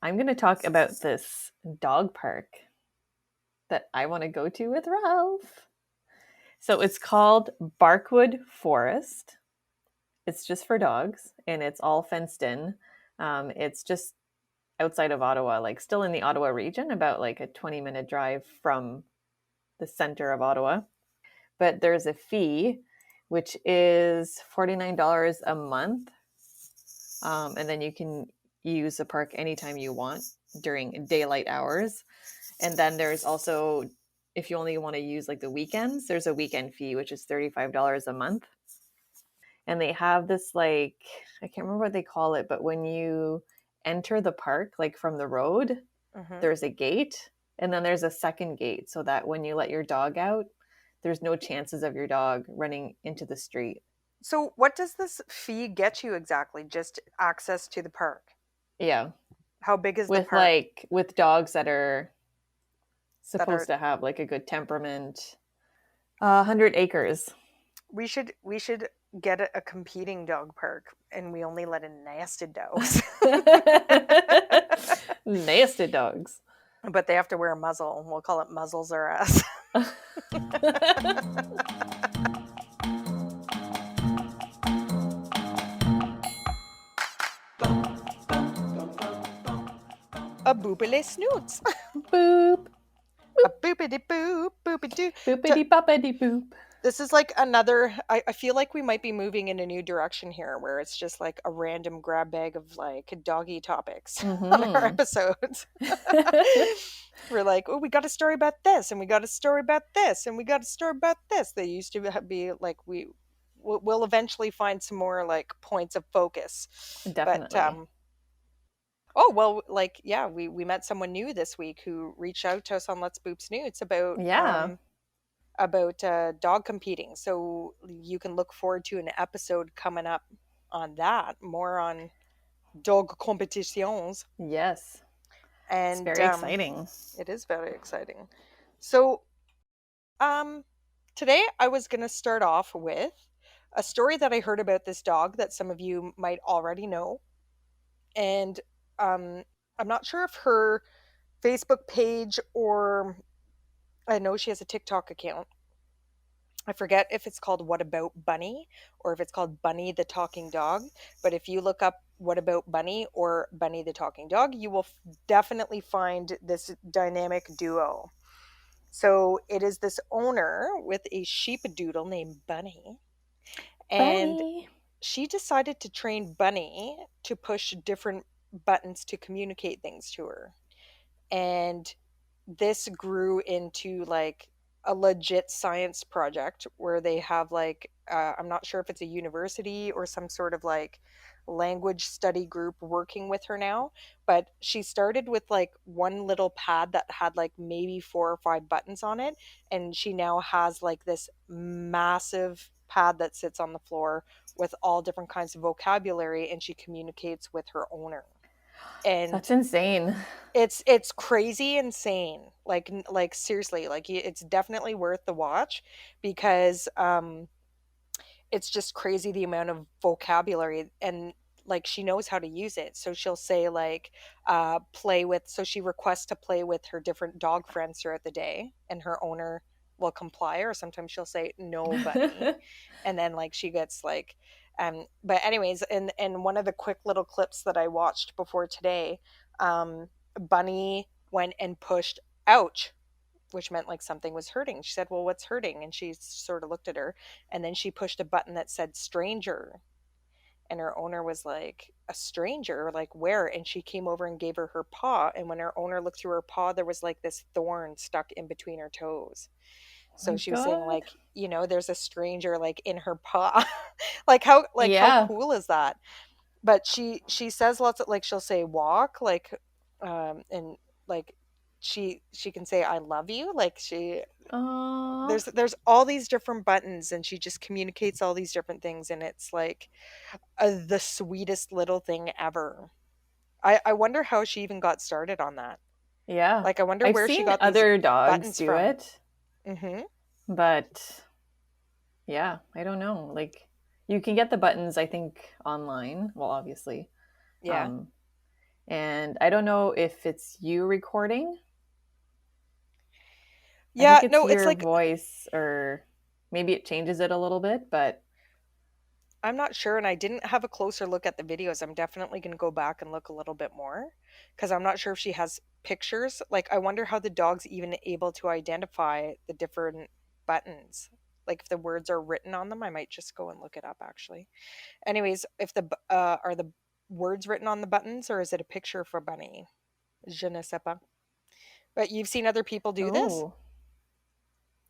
I'm going to talk about this dog park that I want to go to with Ralph. So it's called Barkwood Forest. It's just for dogs and it's all fenced in. It's just outside of Ottawa, like still in the Ottawa region, about like a 20-minute drive from the center of Ottawa. But there's a fee, which is $49 a month. And then you can use the park anytime you want during daylight hours. And then there's also, if you only want to use like the weekends, there's a weekend fee, which is $35 a month. And they have this like, I can't remember what they call it, but when you enter the park, like from the road, there's a gate and then there's a second gate so that when you let your dog out, there's no chances of your dog running into the street. So what does this fee get you exactly? Just access to the park? Yeah. How big is the With park like, with dogs that are that supposed are to have like a good temperament. 100 acres. we should get a competing dog park and we only let in nested dogs. Nasty dogs. But they have to wear a muzzle. We'll call it muzzles or us. A boopily snoots. Boop. A boopity boop, boopity doo. Boopity boppity boop. This is like another. I feel like we might be moving in a new direction here, where it's just like a random grab bag of like doggy topics on our Mm-hmm. episodes. We're like, oh, we got a story about this, and we got a story about this, and we got a story about this. They used to be like we'll eventually find some more like points of focus, but Definitely. oh well, like yeah, we met someone new this week who reached out to us on Let's Boop Snoots Yeah. about dog competing. So you can look forward to an episode coming up on that, more on dog competitions. Yes. It's And very exciting. it is very exciting. So um, today I was going to start off with a story that I heard about this dog that some of you might already know. And um, I'm not sure if her Facebook page or I know she has a TikTok account. I forget if it's called What About Bunny or if it's called Bunny the Talking Dog. But if you look up What About Bunny or Bunny the Talking Dog, you will definitely find this dynamic duo. So it is this owner with a sheepadoodle named Bunny. And Bunny. she decided to train Bunny to push different buttons to communicate things to her. And this grew into like a legit science project where they have like I'm not sure if it's a university or some sort of like language study group working with her now, but she started with like one little pad that had like maybe 4 or 5 buttons on it, and she now has like this massive pad that sits on the floor with all different kinds of vocabulary, and she communicates with her owner. And That's insane. it's crazy insane, like seriously, like it's definitely worth the watch because it's just crazy the amount of vocabulary, and like she knows how to use it. So she'll say like play with, so she requests to play with her different dog friends throughout the day, and her owner will comply, or sometimes she'll say no bunny, and then like she gets like but anyways, in one of the quick little clips that I watched before today, Bunny went and pushed ouch, which meant like something was hurting. She said, well, what's hurting? And she sort of looked at her, and then she pushed a button that said stranger. And her owner was like, a stranger? Like where? And she came over and gave her her paw. And when her owner looked through her paw, there was like this thorn stuck in between her toes. Oh So my she was saying God. like, there's a stranger like in her paw. Like how Yeah. cool is that? But she says lots of, like she'll say walk, like and like she can say I love you, like she Aww. there's all these different buttons, and she just communicates all these different things, and it's like the sweetest little thing ever. I wonder how she even got started on that. Yeah. Like I wonder I've where she seen got these other dogs buttons do from. it, Mhm. but yeah, I don't know. Like you can get the buttons, I think, online. Well, obviously. Yeah. Um, And I don't know if it's you recording. I Yeah, think it's no, it's your like voice, or maybe it changes it a little bit, but I'm not sure, and I didn't have a closer look at the videos. I'm definitely going to go back and look a little bit more because I'm not sure if she has pictures. Like, I wonder how the dog's even able to identify the different buttons. Like, if the words are written on them, I might just go and look it up actually. Anyways, if are the words written on the buttons or is it a picture for Bunny? Je ne sais pas. But you've seen other people do this? oh,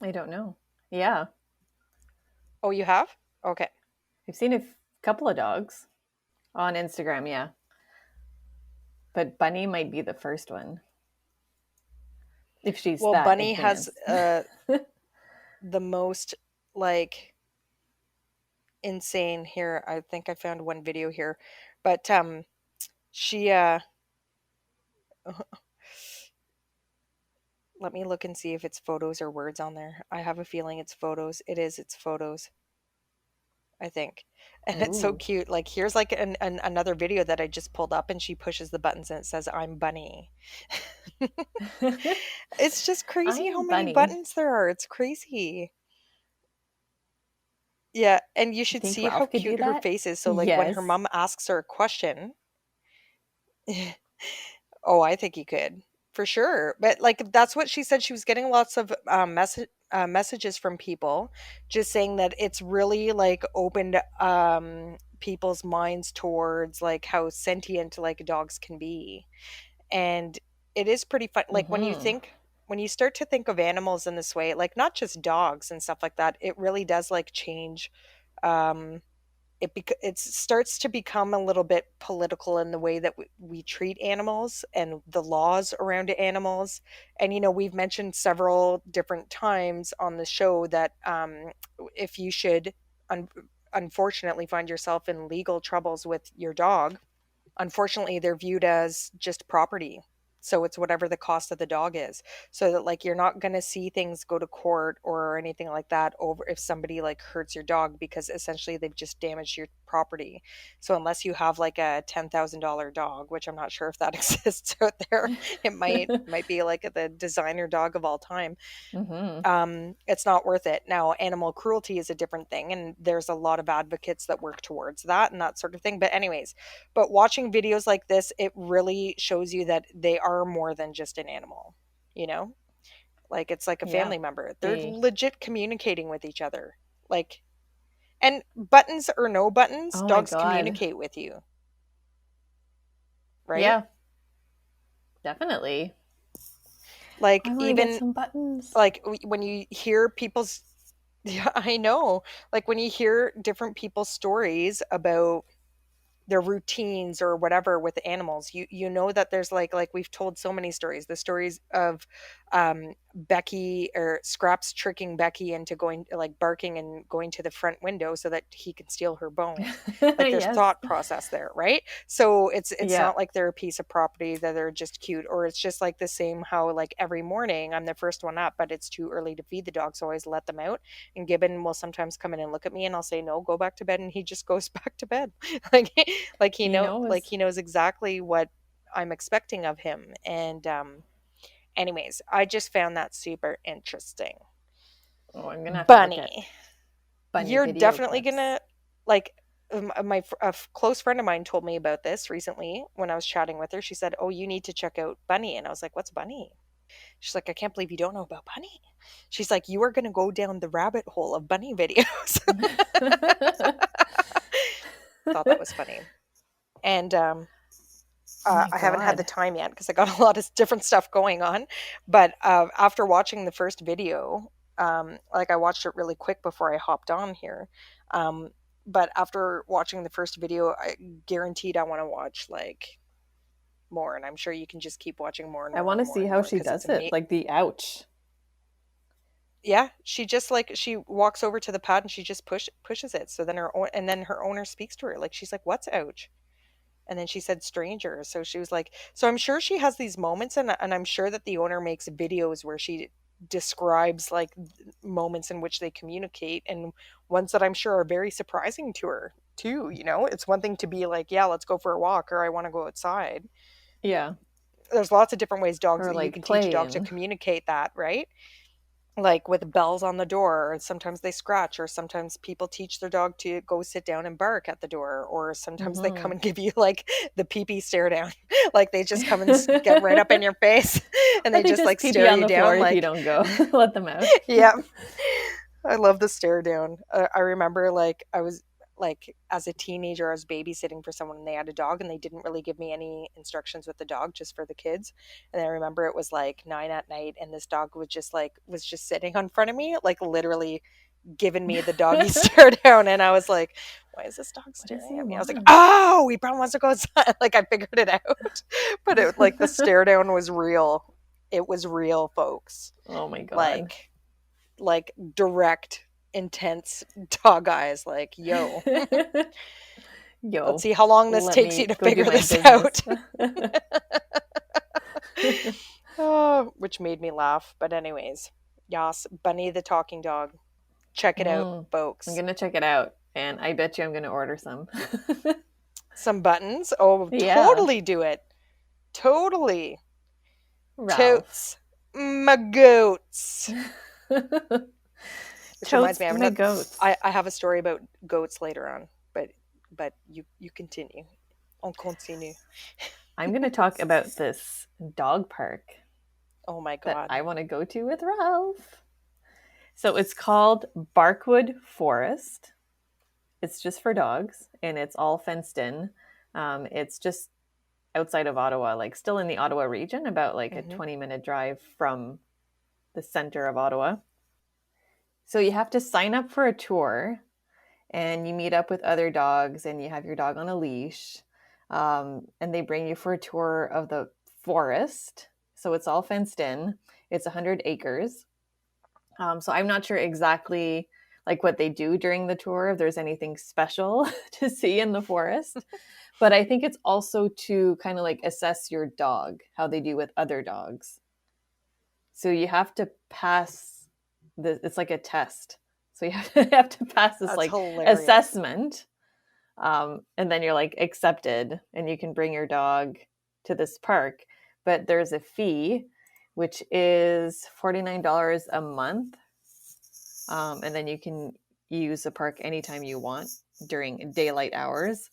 I don't know. Yeah, Oh, you have? Okay. I've seen couple of dogs on Instagram, yeah. But Bunny might be the first one if she's Well, that Bunny has advanced. the most like insane here. I think I found one video here. But she let me look and see if it's photos or words on there. I have a feeling it's photos. It's photos, I think. And it's so Ooh. cute. Like here's like another video that I just pulled up and she pushes the buttons and it says I'm Bunny. It's just crazy how I'm many Bunny. buttons there are. It's crazy. Yeah, and you You should think see how Ralph could do cute her that? face is. So like when her Yes. mom asks her a question, oh, I think he could for sure. But like that's what she said. She was getting lots of messages from people, just saying that it's really like opened people's minds towards like how sentient like dogs can be, and it is pretty fun. Like Mm-hmm. when you start to think of animals in this way, like not just dogs and stuff like that, it really does like change. Um, it starts to become a little bit political in the way that we treat animals and the laws around animals. And you know, we've mentioned several different times on the show that if you should un- unfortunately find yourself in legal troubles with your dog, unfortunately they're viewed as just property, so it's whatever the cost of the dog is, so that like you're not going to see things go to court or anything like that over if somebody like hurts your dog, because essentially they've just damaged your property. So unless you have like a $10,000 dog, which I'm not sure if that exists out there, it might be like the designer dog of all time, Mm-hmm. it's not worth it. Now, animal cruelty is a different thing, and there's a lot of advocates that work towards that and that sort of thing. But, anyways, but watching videos like this, it really shows you that they are more than just an animal, you know? Like, it's like a Yeah. family member. They're They legit communicating with each other. Like, and buttons or no buttons, Oh my dogs god. communicate with you, right? Yeah, definitely. Like, I want to get even some buttons. like when you hear people's yeah, I know. Like when you hear different people's stories about their routines or whatever with animals, you know that there's like we've told so many stories, the stories of Becky or Scraps tricking Becky into going like barking and going to the front window so that he can steal her bone. Like there's Yes. thought process there, right? So it's Yeah. not like they're a piece of property that they're just cute, or it's just like the same how like every morning I'm the first one up but it's too early to feed the dog, so I always let them out, and Gibbon will sometimes come in and look at me and I'll say no, go back to bed, and he just goes back to bed. like He like knows. he knows exactly what I'm expecting of him. And anyways, I just found that super interesting. Oh, I'm gonna have to look at Bunny, bunny you're video definitely clips. gonna like close friend of mine told me about this recently when I was chatting with her. She said, oh, you need to check out Bunny. And I was like, what's Bunny? She's like, I can't believe you don't know about Bunny. She's like, you are going to go down the rabbit hole of Bunny videos. Thought that was funny. And Oh my I haven't had the god. time yet because I got a lot of different stuff going on. But after watching the first video, like I watched it really quick before I hopped on here. Um, but after watching the first video, I guaranteed I want to watch like more, and I'm sure you can just keep watching more and I more want and to more see and how more she because it's does it. amazing. Like the ouch. Yeah, she just like she walks over to the pad and she just pushes it. So then and then her owner speaks to her like she's like, "What's ouch?" And then she said stranger, so she was like, so I'm sure she has these moments, and I'm sure that the owner makes videos where she describes like moments in which they communicate, and ones that I'm sure are very surprising to her too. You know, it's one thing to be like, yeah, let's go for a walk, or I want to go outside, Yeah. There's lots of different ways Or you like can teach a dog to playing. communicate that, right? Like with bells on the door, or sometimes they scratch, or sometimes people teach their dog to go sit down and bark at the door, or sometimes they come Hmm. and give you like the pee stare down. Like they just come and get right up in your face and Or they they just just like pee pee stare on you the floor down if you like don't go. Let them out. yeah. I love the stare down. I remember like I was like as a teenager, I was babysitting for someone and they had a dog and they didn't really give me any instructions with the dog, just for the kids. And I remember it was like 9 at night and this dog was just sitting in front of me, like literally giving me the doggy stare down. And I was like, why is this dog What does staring he at me? I was like, want? oh, he probably wants to go outside. Like I figured it out. But it like the stare down was real. It was real, folks. Oh my god. Like direct, intense dog eyes. Like, yo, let's Yo, see how long this let takes you me to go do figure my this out. business. Oh, which made me laugh. But anyways, yes, Bunny the talking dog. Check it out, I'm folks. gonna check it out, and I bet you I'm gonna order some. Some buttons. Oh, Yeah, totally do it. Totally. Ralph. Totes. My goats. Which reminds Totes me, my goats. I have a story about goats later on, but you continue. On continue. I'm gonna talk about this dog park Oh my that god. I want to go to with Ralph. So it's called Barkwood Forest. It's just for dogs, and it's all fenced in. It's just outside of Ottawa, like still in the Ottawa region, about like a Hmm. 20-minute drive from the center of Ottawa. So you have to sign up for a tour, and you meet up with other dogs, and you have your dog on a leash. And they bring you for a tour of the forest. So it's all fenced in. It's 100 acres. So I'm not sure exactly like what they do during the tour, if there's anything special to see in the forest. But I think it's also to kind of like assess your dog, how they do with other dogs. So you have to pass it's like a test. So you have to pass this That's like hilarious. assessment. And then you're like accepted and you can bring your dog to this park. But there's a fee, which is $49 a month. And then you can use the park anytime you want during daylight hours.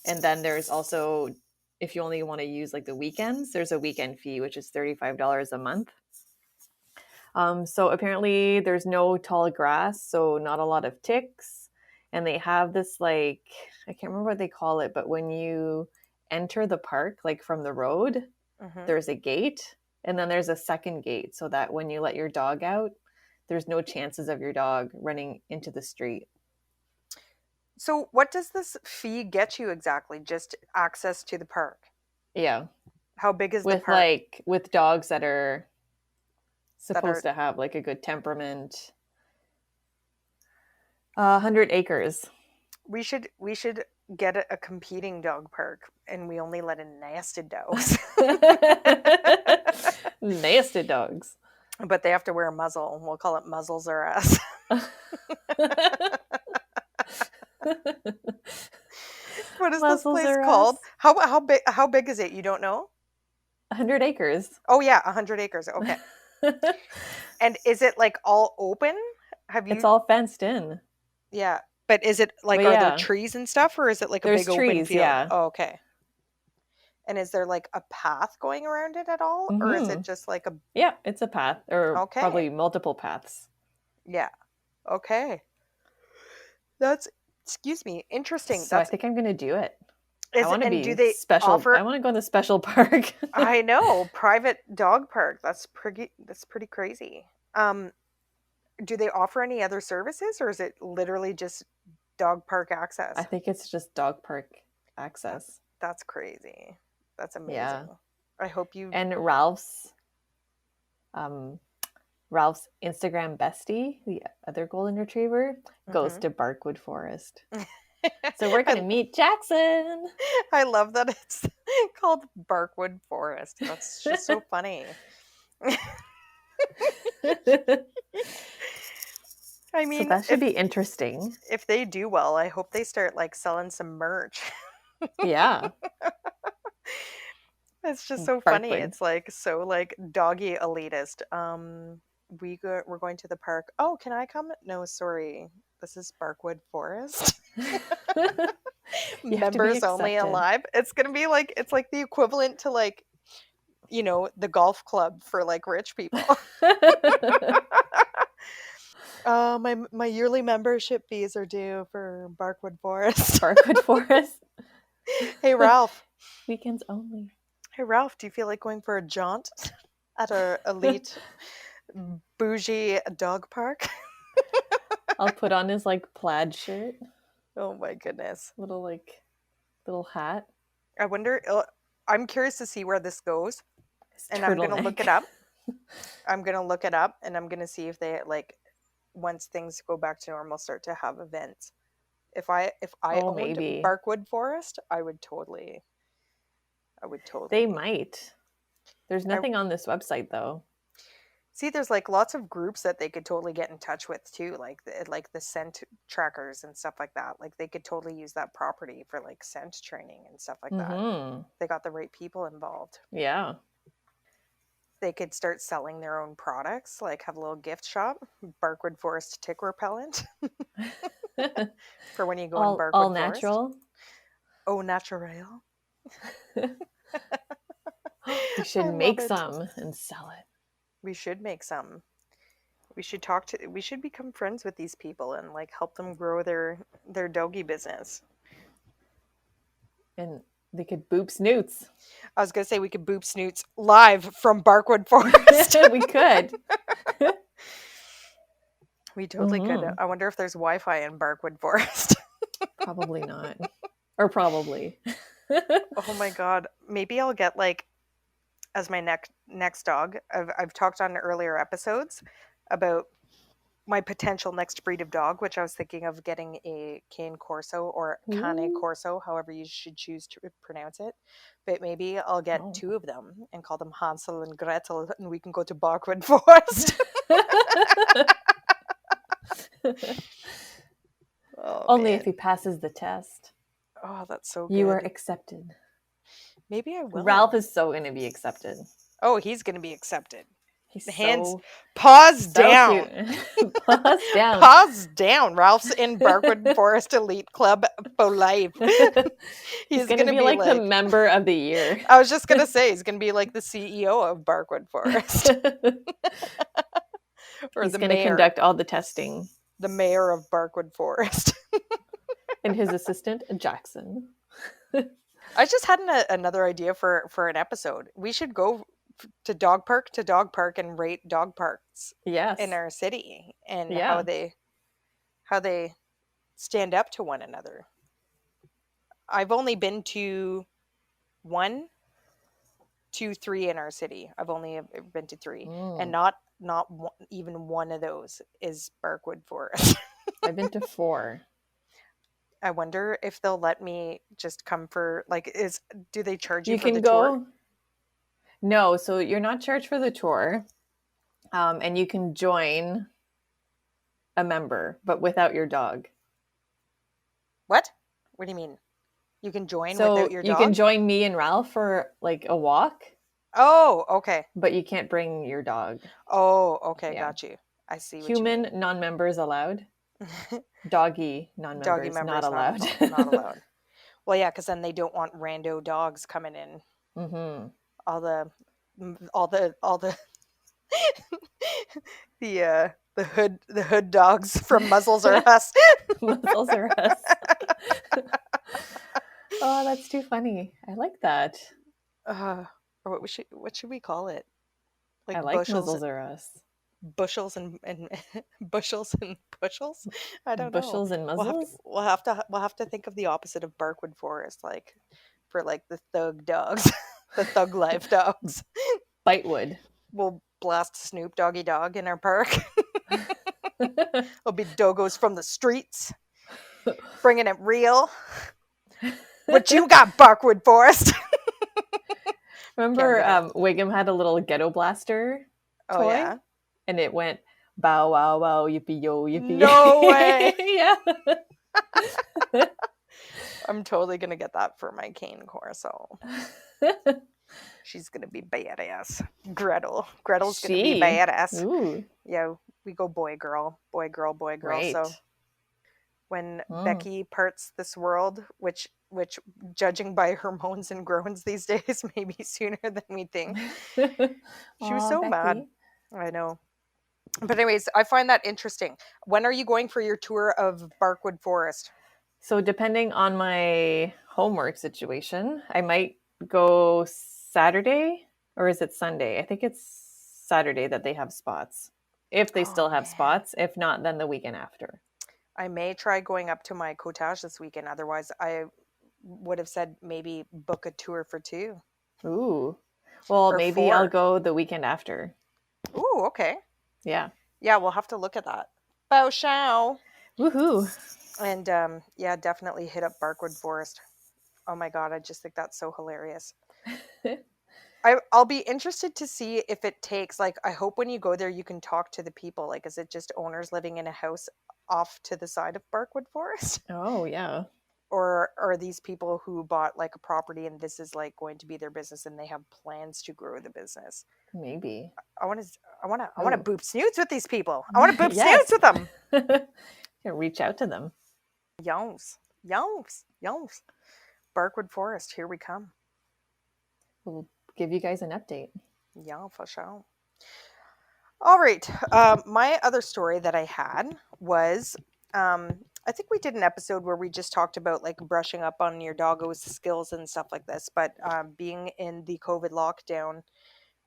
And then there's also, if you only want to use like the weekends, there's a weekend fee, which is $35 a month. So apparently there's no tall grass, so not a lot of ticks. And they have this like, I can't remember what they call it, but when you enter the park, like from the road, Hmm. there's a gate and then there's a second gate so that when you let your dog out, there's no chances of your dog running into the street. So, what does this fee get you exactly? Just access to the park? Yeah. How big is the With park? like, with dogs that are That supposed are to have like a good temperament. 100 acres. we should get a competing dog park, and we only let in nasty dogs. Nasty dogs. But they have to wear a muzzle. We'll call it muzzles or ass. What is this Muscles place are called? us. How big is it? You don't know? 100 acres. Oh yeah, 100 acres. Okay. And is it like all open? Have It's you all fenced in. Yeah. But is it like But are there yeah, trees and stuff or is it like a there's big open trees. field? Yeah. Oh, okay. And is there like a path going around it at all or is Mm-hmm. it just like a Yeah, it's a path or Okay. probably multiple paths. Yeah. Okay. That's excuse me, interesting. So I That's think I'm going to do it. I is want to and do be they special. I offer want to go in the special park. I know, private dog park. That's pretty crazy. Um do they offer any other services or is it literally just dog park I access? think it's just dog park That, access. that's crazy. That's Yeah. amazing. I hope you And um, Ralph's Instagram bestie, the other golden retriever, goes Mhm. to Barkwood Forest. So we're I gonna meet Jackson. I love that it's called Barkwood Forest. That's just so funny. I So mean, that should be interesting. if they do well, I hope they start like selling some merch. Yeah. It's just so funny. Barkwood. It's like so like doggy elitist. We're going to the park. Oh, can I come? No, sorry. This is Barkwood Forest. You have to be Members only accepted. alive. It's gonna be like it's like the equivalent to like, the golf club for like rich people. My yearly membership fees are due for Barkwood Forest. Barkwood Forest. Hey Ralph. Weekends only. Hey Ralph, do you feel like going for a jaunt at our elite bougie dog park? I'll put on his like plaid shirt, Oh my goodness. little hat, I wonder, I'm curious to see where this goes, his and I'm going to look it turtleneck. up. I'm going to look it up, and I'm going to see if they like once things go back to normal start to have events. If I Oh, owned maybe. Barkwood Forest, I would They totally. might. There's I nothing on this website though. see there's like lots of groups that they could totally get in touch with too, like the scent trackers and stuff like that. Like they could totally use that property for like scent training and stuff like that. Mm-hmm. They got the right people involved. Yeah. They could start selling their own products, like have a little gift shop, Barkwood Forest tick repellent for when you go in all Barkwood Forest. natural. Oh, natural. We should I love make it. some and sell it. We should make some. We should become friends with these people and like help them grow their doggy business. And they could boop Snoots. I was gonna say we could boop Snoots live from Barkwood Forest. We could. We totally could. Mm-hmm. I wonder if there's Wi-Fi in Barkwood Forest. Probably not. Or probably. Oh my god. Maybe I'll get like as my next dog. I've talked on earlier episodes about my potential next breed of dog, which I was thinking of getting a Cane Corso or Cane Ooh. Corso, however you should choose to pronounce it. But maybe I'll get Oh. two of them and call them Hansel and Gretel, and we can go to Barkwood Forest. Oh Only man. if he passes the test. Oh, that's so You are good. accepted. Maybe I will. Ralph is so going to be accepted. Oh, he's going to be accepted. He's Hands, so paws down. cute. Paws down. Paws down. Ralph's in Barkwood Forest Elite Club for life. He's He's going to gonna be like the member of the year. I was just gonna say he's gonna be like the CEO of Barkwood Forest or He's the going to mayor, conduct all the testing. the mayor of Barkwood Forest. And his assistant, Jackson. I just had another idea for an episode. We should go to dog park and rate dog parks Yes. in our city and Yeah. how they stand up to one another. I've only been to 1, 2, 3 in our city. I've only been to 3, and not even one of those is Barkwood Forest. I've been to 4. I wonder if they'll let me just come for like do they charge you You for can the go. tour? No, so you're not charged for the tour, and you can join a member, but without your dog. What? What do you mean? You can join So without your you dog? can join me and Ralph for like a walk, Oh, okay. but you can't bring your dog. Oh, okay, Yeah. got you. I see what Human you non-members allowed. mean. Doggy Doggy non-members members not allowed. not allowed. Well, yeah, because then they don't want rando dogs coming in. Mm-hmm. All the the hood dogs from Muzzles or Us. Muzzles are us. Oh, that's too funny. I like that. Or what should we call it? Like I like muzzles are us. bushels and bushels and bushels. I don't know. Bushels and muzzles. We'll have to think of the opposite of Barkwood Forest, like for like the thug dogs, the thug life dogs. Bitewood. We'll blast Snoop Doggy Dog in our park. It'll be doggos from the streets, bringing it real. What you got, Barkwood Forest? Remember, Wiggum had a little ghetto blaster toy? Oh yeah. And it went bow wow wow yippee yo yippee. No way. Yeah. I'm totally gonna get that for my Cane Corso. She's gonna be badass. Gretel's gonna be She. badass. Ooh, Yeah, we go boy girl, boy girl, boy girl. So right. when Mm. Becky parts this world, which judging by her moans and groans these days, maybe sooner than we think. She was Aw, so mad. Becky. I know. But anyways, I find that interesting. When are you going for your tour of Barkwood Forest? So depending on my homework situation, I might go Saturday or is it Sunday? I think it's Saturday that they have spots. If they Oh still have man. spots, if not, then the weekend after. I may try going up to my cottage this weekend. Otherwise, I would have said maybe book a tour for two Ooh. Well, or maybe I'll four. go the weekend after. Ooh, okay. Yeah. Yeah, we'll have to look at that. Bow Shao. Woohoo. And yeah, definitely hit up Barkwood Forest. Oh my God, I just think that's so hilarious. I'll be interested to see if it takes, like, I hope when you go there, you can talk to the people. Like, is it just owners living in a house off to the side of Barkwood Forest? Oh, yeah. Or are these people who bought like a property and this is like going to be their business and they have plans to grow the business? Maybe. I want to, I want to Oh, boop snoots with these people. I want to boop snoots yes. with them. Yeah, reach out to them. Youngs, youngs, youngs. Barkwood Forest, here we come. We'll give you guys an update. Yeah, for sure. All right. My other story that I had was I think we did an episode where we just talked about like brushing up on your doggo's skills and stuff like this. But being in the COVID lockdown,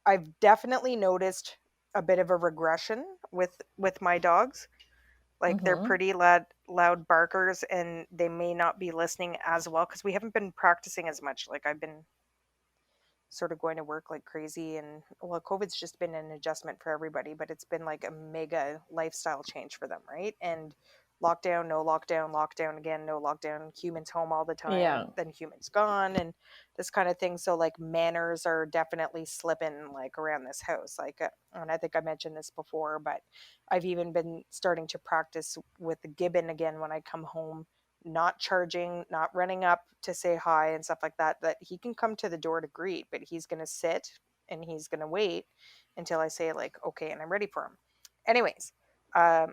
I've definitely noticed a bit of a regression with my dogs. Like they're Mm-hmm. pretty loud barkers, and they may not be listening as well because we haven't been practicing as much. Like I've been sort of going to work like crazy, and well, COVID's just been an adjustment for everybody, but it's been like a mega lifestyle change for them, right? And lockdown, no lockdown, lockdown again, no lockdown, humans home all the time, Yeah. then humans gone, and this kind of thing. So like manners are definitely slipping like around this house, like and I think I mentioned this before, but I've even been starting to practice with the Gibbon again when I come home, not charging, not running up to say hi and stuff like that, that he can come to the door to greet, but he's going to sit and he's going to wait until I say like, okay, and I'm ready for him. Anyways, um,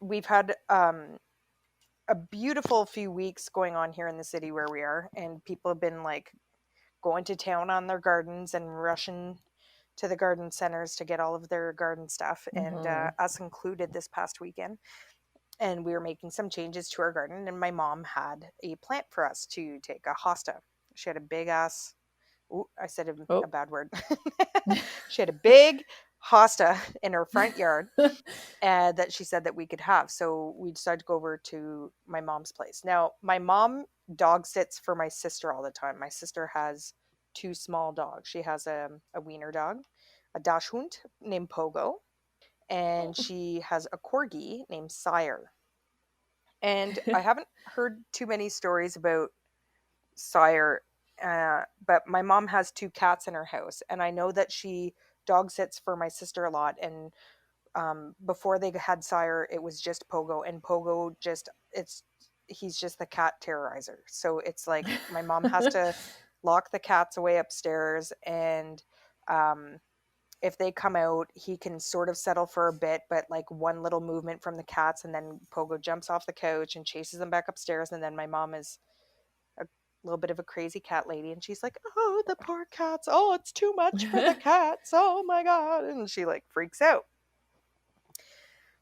we've had a beautiful few weeks going on here in the city where we are, and people have been like going to town on their gardens and rushing to the garden centers to get all of their garden stuff, and Mm-hmm. us included this past weekend. And we were making some changes to our garden, and my mom had a plant for us to take, a hosta. She had a big ass, ooh, I said a Oh. bad word. She had a big hosta in her front yard that she said that we could have. So we decided to go over to my mom's place. Now, my mom dog sits for my sister all the time. My sister has two small dogs. She has a wiener dog, a Dachshund named Pogo, and she has a corgi named Sire. And I haven't heard too many stories about Sire, but my mom has two cats in her house, and I know that she dog sits for my sister a lot. And before they had Sire, it was just Pogo, and Pogo just he's just the cat terrorizer. So it's like my mom has to lock the cats away upstairs, and um, if they come out, he can sort of settle for a bit, but like one little movement from the cats, and then Pogo jumps off the couch and chases them back upstairs. And then my mom is a little bit of a crazy cat lady, and she's like, "Oh, the poor cats! Oh, it's too much for the cats! Oh my god!" And she like freaks out.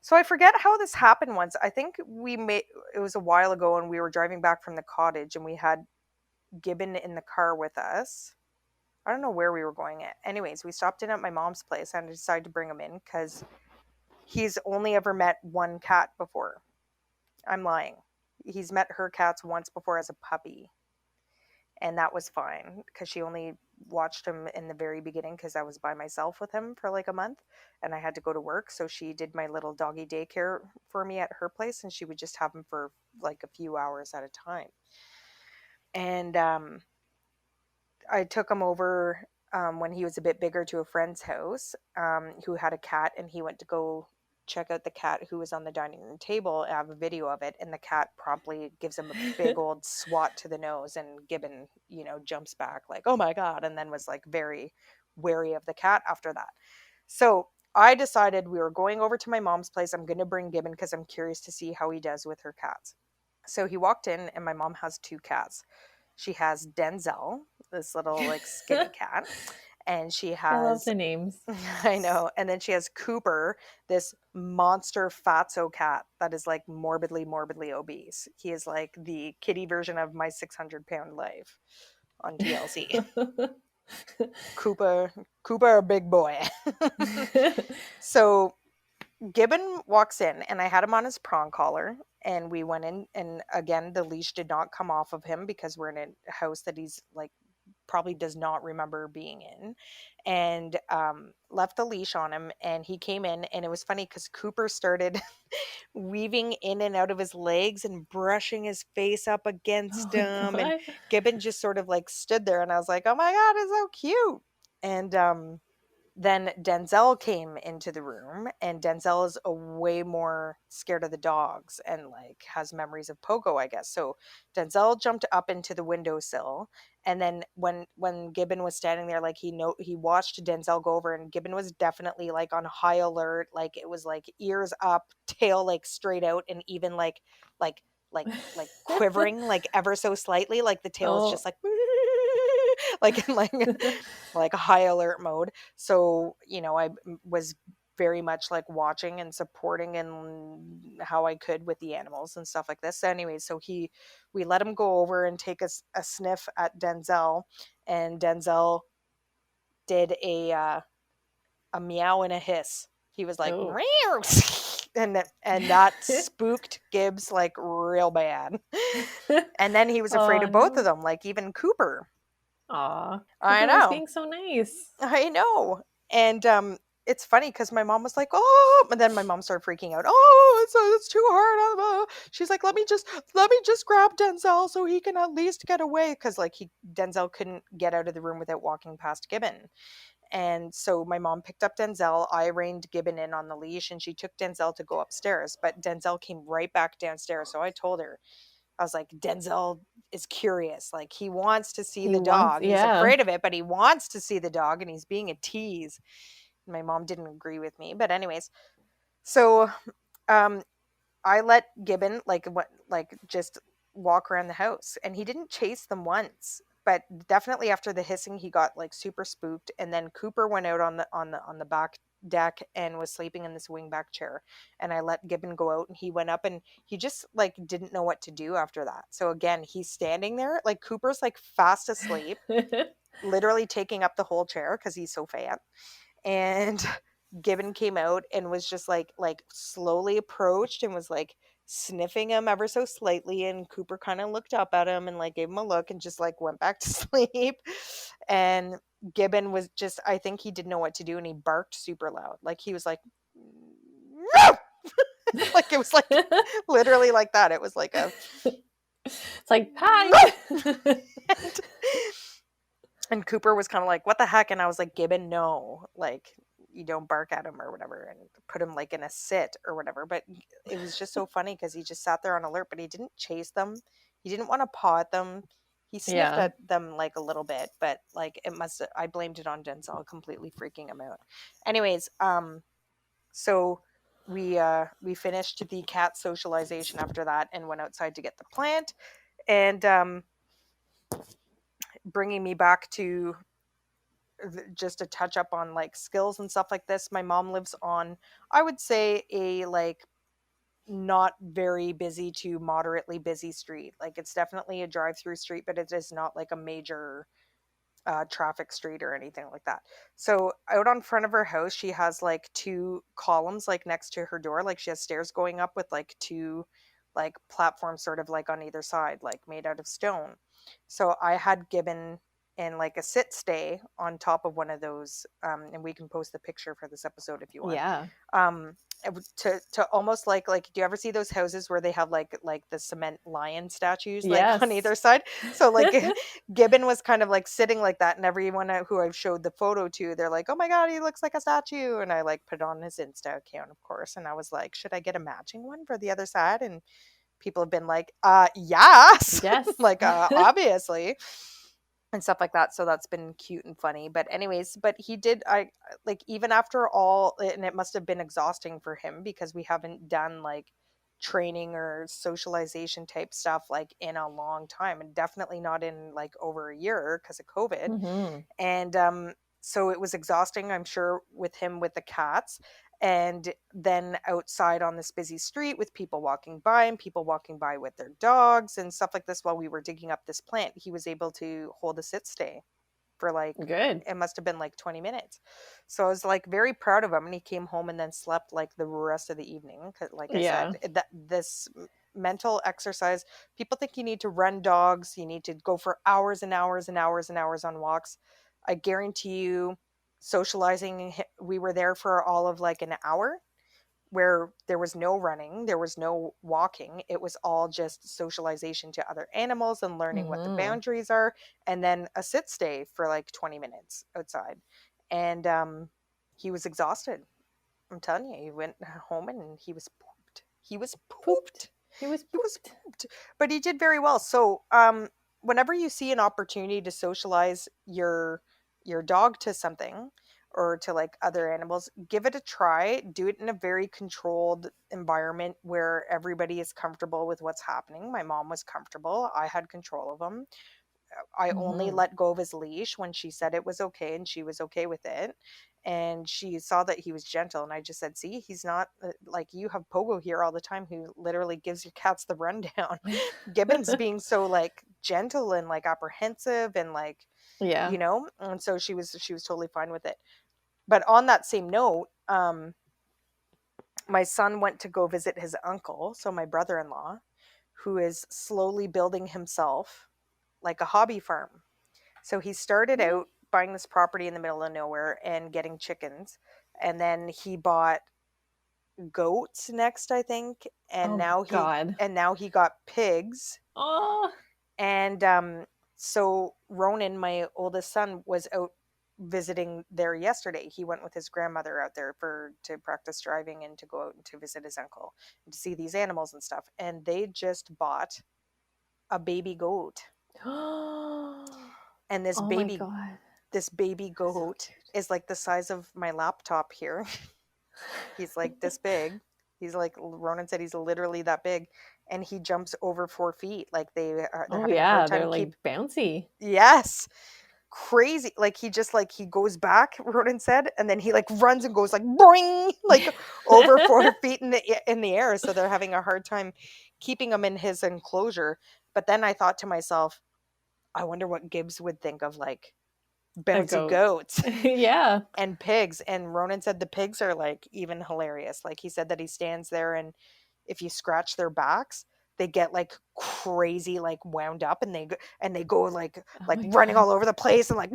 So I forget how this happened once. I think we made it was a while ago, and we were driving back from the cottage, and we had Gibbon in the car with us. I don't know where we were going at. Anyways, we stopped in at my mom's place and I decided to bring him in because he's only ever met one cat before. I'm lying. He's met her cats once before as a puppy. And that was fine because she only watched him in the very beginning because I was by myself with him for like a month and I had to go to work. So she did my little doggy daycare for me at her place, and she would just have him for like a few hours at a time. And I took him over when he was a bit bigger to a friend's house who had a cat, and he went to go check out the cat who was on the dining room table. I have a video of it, and the cat promptly gives him a big old swat to the nose, and Gibbon, jumps back like, "Oh my god," and then was like very wary of the cat after that. So I decided we were going over to my mom's place. I'm going to bring Gibbon because I'm curious to see how he does with her cats. So he walked in, and my mom has two cats. She has Denzel, this little like skinny cat, and she I love has the names. I know, and then she has Cooper, this monster fatso cat that is like morbidly, morbidly obese. He is like the kitty version of My 600-Pound Life on TLC. Cooper, a big boy. So Gibbon walks in, and I had him on his prong collar, and we went in, and again the leash did not come off of him because we're in a house that he's like probably does not remember being in, and left the leash on him, and he came in, and it was funny because Cooper started weaving in and out of his legs and brushing his face up Oh against my him, and god. Gibbon just sort of like stood there, and I was like, oh my god, it's so cute. And then Denzel came into the room, and Denzel is a way more scared of the dogs and like has memories of Pogo, I guess. So Denzel jumped up into the windowsill, and then when Gibbon was standing there, like he watched Denzel go over, and Gibbon was definitely like on high alert, like it was like ears up, tail like straight out, and even like like quivering like ever so slightly, like the tail is just Oh. like like in like a high alert mode. So, I was very much like watching and supporting and how I could with the animals and stuff like this. So anyways, we let him go over and take a sniff at Denzel, and Denzel did a meow and a hiss. He was like, Oh. "Meow." And that spooked Gibbs like real bad. And then he was afraid Oh of both of no. them, like even Cooper. Aw. I Cooper was know. being so nice. I know. And it's funny because my mom was like, "Oh," and then my mom started freaking out. "Oh, it's too hard." She's like, "Let me just grab Denzel so he can at least get away," because like Denzel couldn't get out of the room without walking past Gibbon. And so my mom picked up Denzel. I reined Gibbon in on the leash, and she took Denzel to go upstairs. But Denzel came right back downstairs. So I told her, I was like, Denzel is curious. Like he wants to see He the wants, dog. He's yeah. afraid of it, but he wants to see the dog, and he's being a tease. My mom didn't agree with me, but anyways, so um, I let Gibbon like just walk around the house, and he didn't chase them once. But definitely after the hissing, he got like super spooked, and then Cooper went out on the back deck and was sleeping in this wingback chair, and I let Gibbon go out, and he went up, and he just like didn't know what to do after that. So again, he's standing there like Cooper's like fast asleep, literally taking up the whole chair because he's so fat, and Gibbon came out and was just like slowly approached and was like sniffing him ever so slightly, and Cooper kind of looked up at him and like gave him a look and just like went back to sleep. And Gibbon was just, I think he didn't know what to do, and he barked super loud, like he was like like it was like literally like that. It was like a It's like, hi. and, and Cooper was kind of like, what the heck? And I was like, Gibbon, no, like you don't bark at him or whatever, and put him like in a sit or whatever. But it was just so funny because he just sat there on alert, but he didn't chase them. He didn't want to paw at them. He sniffed Yeah. at them like a little bit, but like I blamed it on Denzel completely freaking him out. Anyways, so we finished the cat socialization after that and went outside to get the plant, and bringing me back to just a touch up on like skills and stuff like this. My mom lives on, I would say, a like not very busy to moderately busy street. Like it's definitely a drive through street, but it is not like a major traffic street or anything like that. So out on front of her house, she has like two columns like next to her door. Like she has stairs going up with like two like platforms sort of like on either side, like made out of stone. So I had Gibbon and like a sit stay on top of one of those, and we can post the picture for this episode if you want. Yeah. um to almost like do you ever see those houses where they have like the cement lion statues like on Yes. either side? So like Gibbon was kind of like sitting like that, and everyone who I've showed the photo to, they're like, oh my god, he looks like a statue. And I like put it on his Insta account, of course, and I was like, should I get a matching one for the other side? And people have been like, yes. Yes. Like obviously, and stuff like that. So that's been cute and funny. But anyways, but he did, I like, even after all, and it must have been exhausting for him because we haven't done like training or socialization type stuff like in a long time, and definitely not in like over a year because of COVID. Mm-hmm. And so it was exhausting, I'm sure, with him with the cats. And then outside on this busy street with people walking by and people walking by with their dogs and stuff like this while we were digging up this plant, he was able to hold a sit stay for like, Good. it must have been like 20 minutes. So I was like very proud of him, and he came home and then slept like the rest of the evening. 'Cause like I Yeah. said, that this mental exercise, people think you need to run dogs, you need to go for hours and hours and hours and hours on walks. I guarantee you, socializing, we were there for all of like an hour, where there was no running, there was no walking. It was all just socialization to other animals and learning what the Mm-hmm. boundaries are, and then a sit stay for like 20 minutes outside. And he was exhausted. I'm telling you, he went home and he was pooped. He was Pooped. pooped. He was He was pooped. pooped. But he did very well. So, whenever you see an opportunity to socialize your dog to something, or to like other animals, give it a try. Do it in a very controlled environment where everybody is comfortable with what's happening. My mom was comfortable. I had control of him. I only Mm-hmm. let go of his leash when she said it was okay, and she was okay with it. And she saw that he was gentle, and I just said, see, he's not like, you have Pogo here all the time who literally gives your cats the rundown. Gibbon's being so like gentle and like apprehensive and like, Yeah. and so she was totally fine with it. But on that same note, my son went to go visit his uncle, so my brother-in-law, who is slowly building himself like a hobby farm. So he started out buying this property in the middle of nowhere and getting chickens, and then he bought goats next, I think, and Oh now he God. and now he got pigs. Oh. And so Ronan, my oldest son, was out visiting there yesterday. He went with his grandmother out there for to practice driving and to go out and to visit his uncle and to see these animals and stuff. And they just bought a baby goat. And this Oh my baby God. this baby So goat cute. is like the size of my laptop here. He's like this big. He's like, Ronan said, he's literally that big, and he jumps over 4 feet. Like they're Oh having a hard yeah, they're time like keep. bouncy. Yes, crazy. Like he just like he goes back, Ronan said, and then he like runs and goes like boing, like over 4 feet in the air. So they're having a hard time keeping him in his enclosure. But then I thought to myself, I wonder what Gibbs would think of like A bouncy goat. goats Yeah. and pigs. And Ronan said the pigs are like even hilarious. Like he said that he stands there, and if you scratch their backs, they get like crazy, like wound up, and they go like Oh like my running God. all over the place, and like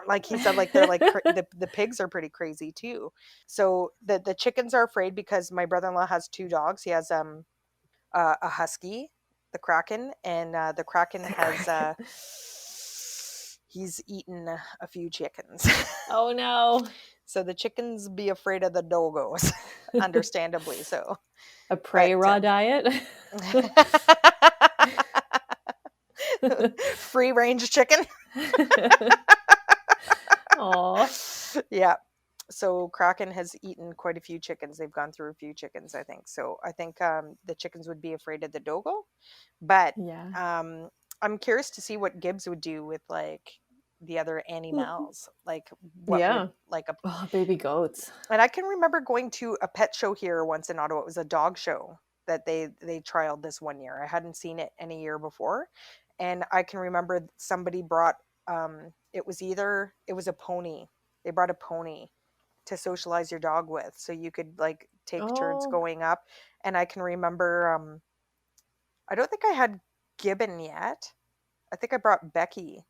like he said, like they're like the pigs are pretty crazy too. So the chickens are afraid because my brother-in-law has two dogs. He has a husky, the Kraken, and the Kraken The has Kraken. he's eaten a few chickens. Oh no. So the chickens be afraid of the doggos, understandably so. A But prey raw diet. free range chicken. Aw. Yeah. So Kraken has eaten quite a few chickens. They've gone through a few chickens, I think. So I think the chickens would be afraid of the dogo. But Yeah. um, I'm curious to see what Gibbs would do with like the other animals. Like what would Yeah. like a Oh, baby goats. and I can remember going to a pet show here once in Ottawa. It was a dog show that they trialed this one year. I hadn't seen it any year before, and I can remember somebody brought it was a pony. They brought a pony to socialize your dog with, so you could like take turns Oh. going up. And I can remember I don't think I had Gibbon yet. I think I brought Becky,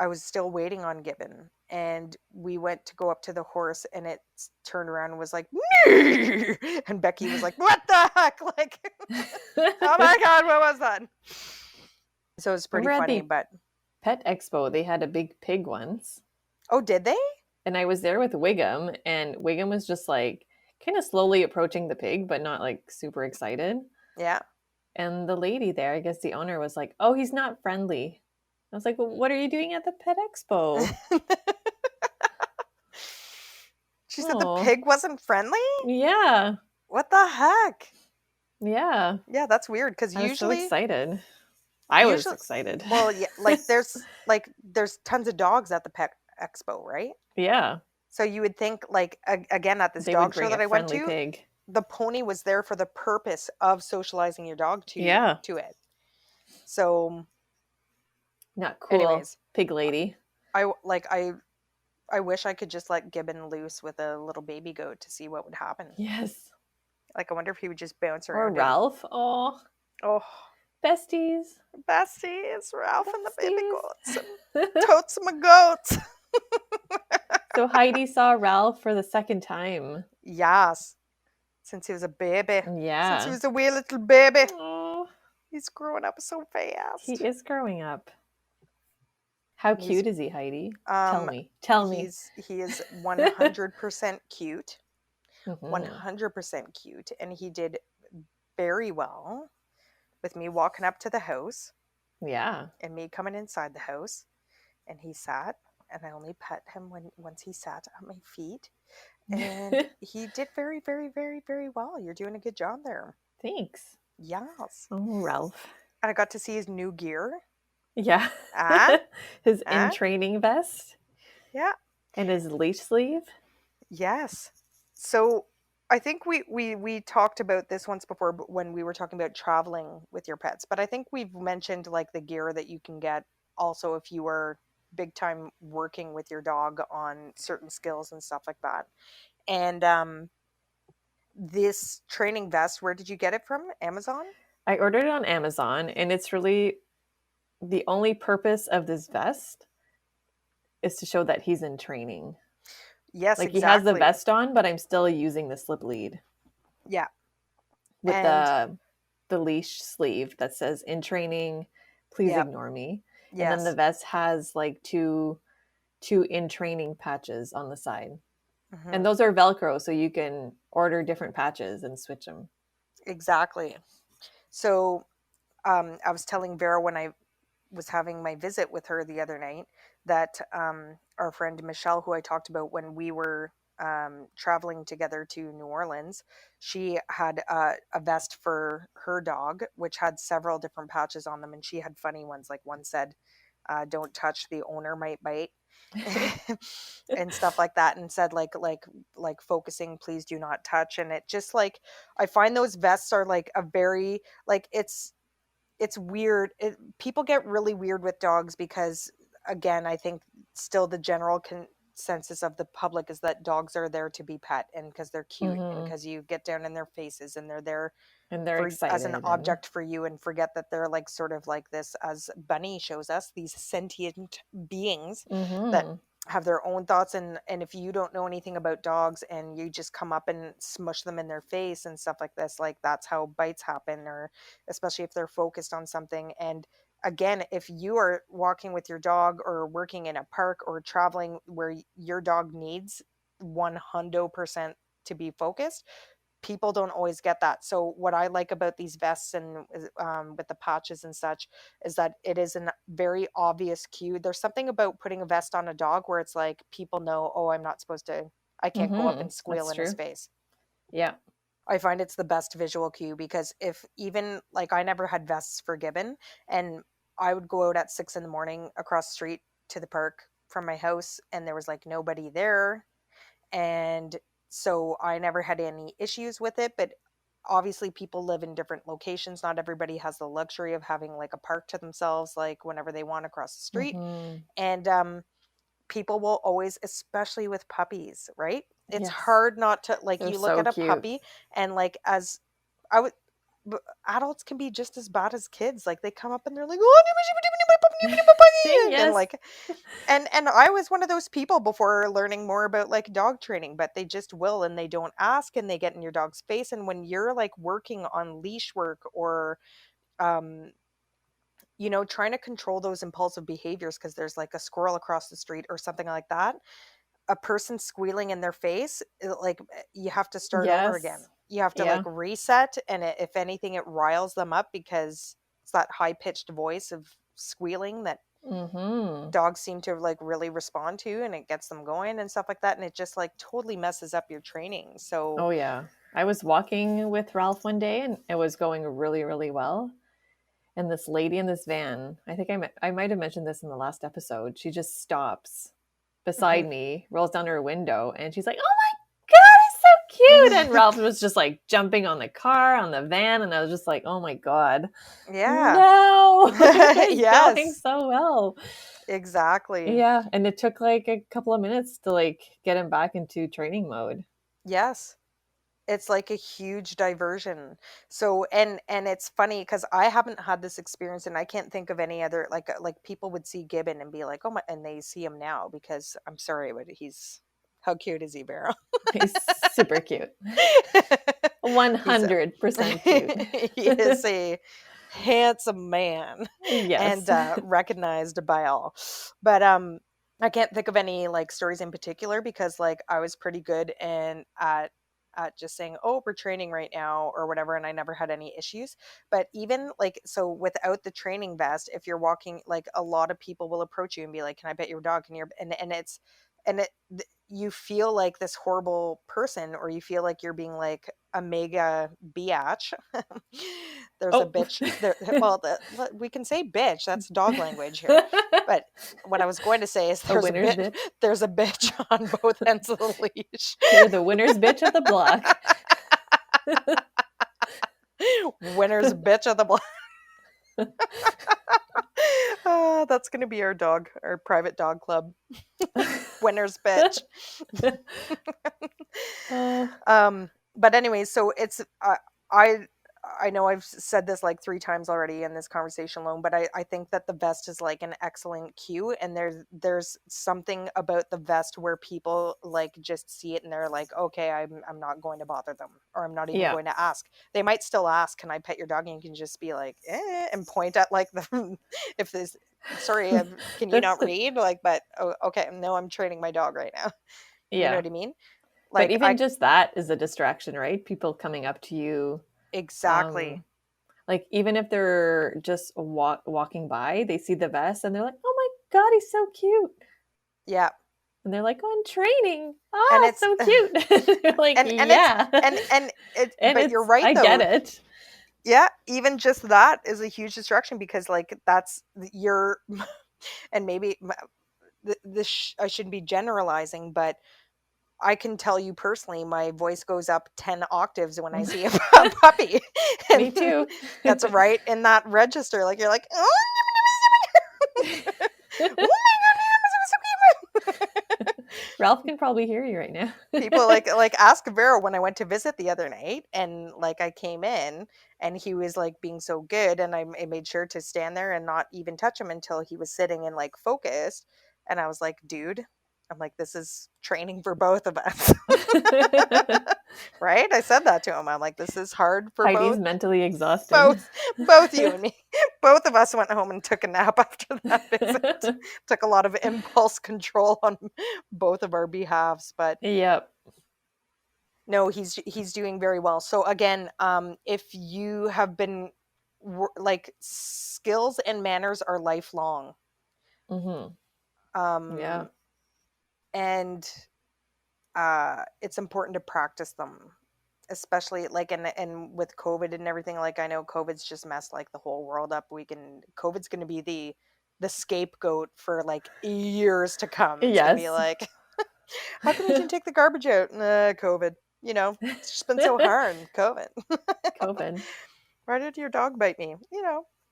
I was still waiting on Gibbon, and we went to go up to the horse, and it turned around and was like, "Nee!" And Becky was like, "What the heck?" Like, oh my god, what was that? So it was pretty Remember at funny, the but pet expo, they had a big pig once. oh, did they? And I was there with Wiggum, and Wiggum was just like kind of slowly approaching the pig, but not like super excited. Yeah. And the lady there, I guess the owner, was like, "Oh, he's not friendly." I was like, "Well, what are you doing at the pet expo?" She said the Oh, pig wasn't friendly? yeah, What the heck? yeah. Yeah, that's weird because I was so usually excited. I was usually excited. well, yeah, there's tons of dogs at the pet expo, right? Yeah, So you would think like again at this they would dog show bring a that I went friendly to, pig. the pony was there for the purpose of socializing your dog Yeah, to it. So not cool, anyways, pig lady. I wish I could just let Gibbon loose with a little baby goat to see what would happen. Yes. Like I wonder if he would just bounce Or around and Ralph. Oh, oh, besties. Bessie, it's Ralph and the baby Besties. goats and totes my goats. So Heidi saw Ralph for the second time. Yes, since he was a baby, since he Yeah. was a wee little baby, Oh, he's growing up so he fast. is growing up. How He's cute is he, Heidi? Tell um me. Tell me. he is 100% cute, Hmm. 100% cute, and he did very well with me walking up to the house Yeah. and me coming inside the house, and he sat, and I only pet him once he sat at my feet, and he did very, very, very, very well. You're doing a good job there. Thanks. Yes. Oh, Ralph. And I got to see his new gear. Yeah. Ah, His in ah, training vest yeah, and his leash sleeve. yes. So I think we talked about this once before when we were talking about traveling with your pets, but I think we've mentioned like the gear that you can get also if you are big time working with your dog on certain skills and stuff like that. And this training vest, where did you get it from? Amazon? I ordered it on Amazon, and it's really the only purpose of this vest is to show that he's in training. Yes, Like he has the exactly. vest on, but I'm still using the slip lead Yeah. with And the leash sleeve that says in training, please yeah, ignore me. And then the yes. vest has like two in training patches on the side. And Hmm. those are Velcro, so you can order different patches and switch them. Exactly. So I was telling Vera when I was having my visit with her the other night that our friend Michelle, who I talked about when we were traveling together to New Orleans, she had a vest for her dog, which had several different patches on them, and she had funny ones. Like one said, "Don't touch, the owner might bite." And stuff like that, and said like focusing, please do not touch. And it just like I find those vests are like a very like it's weird. People get really weird with dogs because, again, I think still the general consensus of the public is that dogs are there to be pet and because they're cute and Mm-hmm. because you get down in their faces and they're there And they're for as an excited and object for you and forget that they're like sort of like this, as Bunny shows us, these sentient beings that mm-hmm. have their own thoughts. And if you don't know anything about dogs and you just come up and smush them in their face and stuff like this, like that's how bites happen, or especially if they're focused on something. And again, if you are walking with your dog or working in a park or traveling where your dog needs 100% to be focused, people don't always get that. So what I like about these vests and with the patches and such is that it is a very obvious cue. There's something about putting a vest on a dog where it's like people know, oh, I'm not supposed to, I can't go up Mm-hmm. and squeal That's in his true. face. Yeah. I find it's the best visual cue because if even like I never had vests for Gibbon, and I would go out at 6 in the morning across the street to the park from my house and there was like nobody there, and so I never had any issues with it. But obviously people live in different locations, not everybody has the luxury of having like a park to themselves like whenever they want across the street. Mm-hmm. And people will always, especially with puppies, right? It's Yes. hard not to like, They're you look so at a cute. puppy and like as I would, adults can be just as bad as kids. Like they come up and they're like, oh, and Yes. like and I was one of those people before learning more about like dog training, but they just will and they don't ask and they get in your dog's face. And when you're like working on leash work or um trying to control those impulsive behaviors because there's like a squirrel across the street or something like that, a person squealing in their face, you have to start over again. Yes. You have to like Yeah. reset, and if anything, it riles them up because it's that high pitched voice of squealing that Mm-hmm. dogs seem to like really respond to, and it gets them going and stuff like that, and it just like totally messes up your training. So Oh yeah. I was walking with Ralph one day and it was going really, really well. And this lady in this van, I think I might have mentioned this in the last episode. She just stops beside me, rolls down her window, and she's like, "Oh my god, he's so cute!" And Ralph was just like jumping on the car, on the van, and I was just like, "Oh my god, yeah. no, it's going Yes, so well." exactly. Yeah, and it took like a couple of minutes to like get him back into training mode. Yes, it's like a huge diversion. So and it's funny because I haven't had this experience, and I can't think of any other like people would see Gibbon and be like, oh my, and they see him now because I'm sorry, but he's how cute is he, Vero? He's super cute, He's a 100% cute. he is a handsome man and Yes. recognized by all. But I can't think of any like stories in particular because like I was pretty good and at just saying, oh, we're training right now or whatever, and I never had any issues. But even like so without the training vest, if you're walking, like a lot of people will approach you and be like, can I pet your dog? Can you and it's and it you feel like this horrible person, or you feel like you're being like a mega biatch. There's a Oh. bitch there. Well, we can say bitch. That's dog language here. But what I was going to say is A winner's bitch. there's a bitch on both ends of the leash. You're the winner's bitch of the block. Winner's bitch of the block. That's gonna be our private dog club. Winner's bitch. But anyways, so it's I I know I've said this like three times already in this conversation alone, but I think that the vest is like an excellent cue, and there's something about the vest where people like just see it and they're like, okay, I'm not going to bother them, or I'm not even Yeah. going to ask. They might still ask, can I pet your dog? And you can just be like, and point at like the if this sorry, can you That's not the read? Like, but oh, okay, no, I'm training my dog right now. You know yeah. what I mean? But Like even I just that is a distraction, right? People coming up to you, exactly. um, like even if they're just walking by, they see the vest and they're like, "Oh my god, he's so cute," Yeah. and they're like, "Oh, I'm training. And Ah, it's so cute." You're like, and it's "Yeah," and it and but you're it's right I get though. it. Yeah, even just that is a huge distraction because like that's your and maybe I shouldn't be generalizing, but I can tell you personally, my voice goes up 10 octaves when I see a puppy. Me And too. that's right in that register. Like you're like, oh, oh my god, Ralph can probably hear you right now. people like ask Vero when I went to visit the other night, and like I came in and he was like being so good, and I made sure to stand there and not even touch him until he was sitting and like focused, and I was like, dude, I'm like, this is training for both of us. Right, I said that to him. I'm like, this is hard for Heidi's mentally exhausted. both both you and me. Both of us went home and took a nap after that visit. Took a lot of impulse control on both of our behalves, but Yep. no, he's doing very well. So again, if you have been like skills and manners are lifelong, Mhm. Yeah. um, and it's important to practice them, especially like and with COVID and everything. Like I know COVID's just messed like the whole world up. COVID's going to be the scapegoat for like years to come. It's going to be Yes. like, how come you didn't take the garbage out? COVID. It's just been so hard. COVID. COVID. Why did your dog bite me?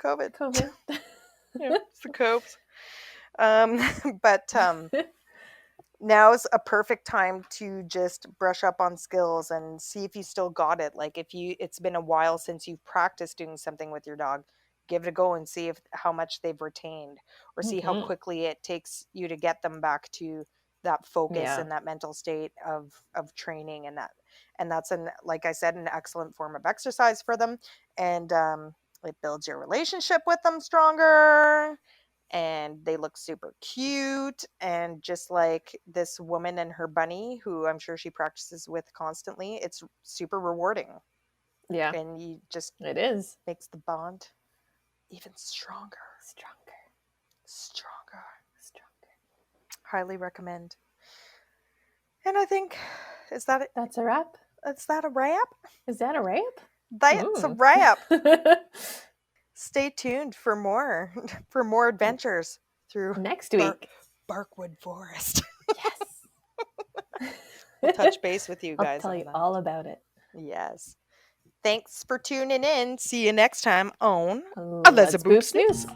COVID. COVID. It's the copes. Um, but now's a perfect time to just brush up on skills and see if you still got it. Like if it's been a while since you've practiced doing something with your dog, give it a go and see if how much they've retained, or see how Mm-hmm. quickly it takes you to get them back to that focus Yeah. and that mental state of training. And that's an, like I said, an excellent form of exercise for them. And it builds your relationship with them stronger, and they look super cute. And just like this woman and her bunny, who I'm sure she practices with constantly, it's super rewarding. Yeah. And you just It is. makes the bond even stronger. Stronger. Stronger. Stronger. Highly recommend. And I think, is that it? That's a wrap. Is that a wrap? Is that a wrap? That's a wrap. Stay tuned for more for more adventures through Next week. Barkwood Forest. Yes. We'll touch base with you I'll guys tell on you that. all about it. Yes. Thanks for tuning in. See you next time on Let's Boop boop Snoots. snooze.